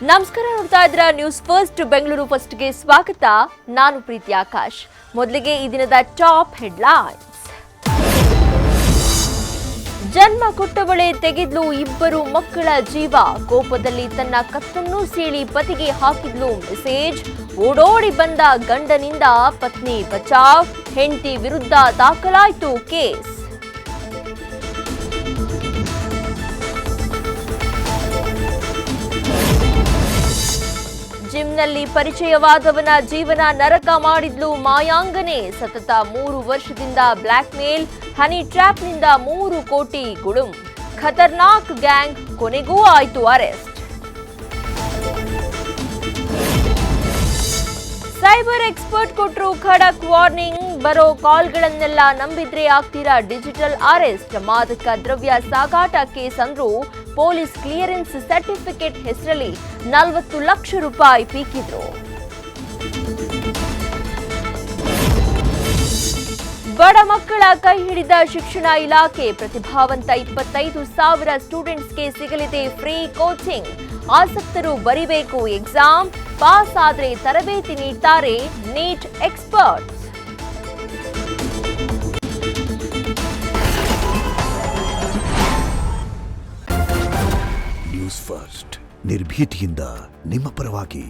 ನಮಸ್ಕಾರ, ನೋಡ್ತಾ ಇದ್ದೀರಾ ನ್ಯೂಸ್ ಫಸ್ಟ್ ಬೆಂಗಳೂರು ಫಸ್ಟ್ಗೆ ಸ್ವಾಗತ. ನಾನು ಪ್ರೀತಿ ಆಕಾಶ್. ಮೊದಲಿಗೆ ಈ ದಿನದ ಟಾಪ್ ಹೆಡ್ಲೈನ್ಸ್. ಜನ್ಮ ಕೊಟ್ಟವಳೆ ತೆಗೆದ್ಲು ಇಬ್ಬರು ಮಕ್ಕಳ ಜೀವ. ಕೋಪದಲ್ಲಿ ತನ್ನ ಕತ್ತನ್ನು ಸೀಳಿ ಪತಿಗೆ ಹಾಕಿದ್ಲು ಮೆಸೇಜ್. ಓಡೋಡಿ ಬಂದ ಗಂಡನಿಂದ ಪತ್ನಿ ಬಚಾವ್. ಹೆಂಡತಿ ವಿರುದ್ಧ ದಾಖಲಾಯಿತು ಕೇಸ್. ಜಿಮ್ನಲ್ಲಿ ಪರಿಚಯವಾದವನ ಜೀವನ ನರಕ ಮಾಡಿದ್ಲು ಮಾಯಾಂಗನೆ. ಸತತ 3 ವರ್ಷದಿಂದ ಬ್ಲ್ಯಾಕ್ ಮೇಲ್, ಹನಿ ಟ್ರ್ಯಾಪ್ನಿಂದ 3 ಕೋಟಿ ಗುಳುಂ. ಖತರ್ನಾಕ್ ಗ್ಯಾಂಗ್, ಕೊನೆಗೂ ಆಯ್ತು ಅರೆಸ್ಟ್. ಸೈಬರ್ ಎಕ್ಸ್ಪರ್ಟ್ ಕೊಟ್ರು ಖಡಕ್ ವಾರ್ನಿಂಗ್. ಬರೋ ಕಾಲ್ಗಳನ್ನೆಲ್ಲ ನಂಬಿದ್ರೆ ಆಗ್ತೀರಾ ಡಿಜಿಟಲ್ ಅರೆಸ್ಟ್. ಮಾದಕ ದ್ರವ್ಯ ಸಾಗಾಟ ಕೇಸ್ ಅಂದ್ರು. ಪೊಲೀಸ್ ಕ್ಲಿಯರೆನ್ಸ್ ಸರ್ಟಿಫಿಕೇಟ್ ಹೆಸರಲ್ಲಿ 40 ಲಕ್ಷ ರೂಪಾಯಿ ಪೀಕಿದ್ರು. ಬಡ ಮಕ್ಕಳ ಕೈ ಹಿಡಿದ ಶಿಕ್ಷಣ ಇಲಾಖೆ. ಪ್ರತಿಭಾವಂತ 25,000 ಸ್ಟೂಡೆಂಟ್ಸ್ಗೆ ಸಿಗಲಿದೆ ಫ್ರೀ ಕೋಚಿಂಗ್. ಆಸಕ್ತರು ಬರಿಬೇಕು ಎಕ್ಸಾಮ್. ಪಾಸ್ ಆದ್ರೆ ತರಬೇತಿ ನೀಡ್ತಾರೆ ನೀಟ್ ಎಕ್ಸ್ಪರ್ಟ್ಸ್. ನ್ಯೂಸ್ ಫಸ್ಟ್, ನಿರ್ಭೀತಿಯಿಂದ ನಿಮ್ಮ ಪರವಾಗಿ.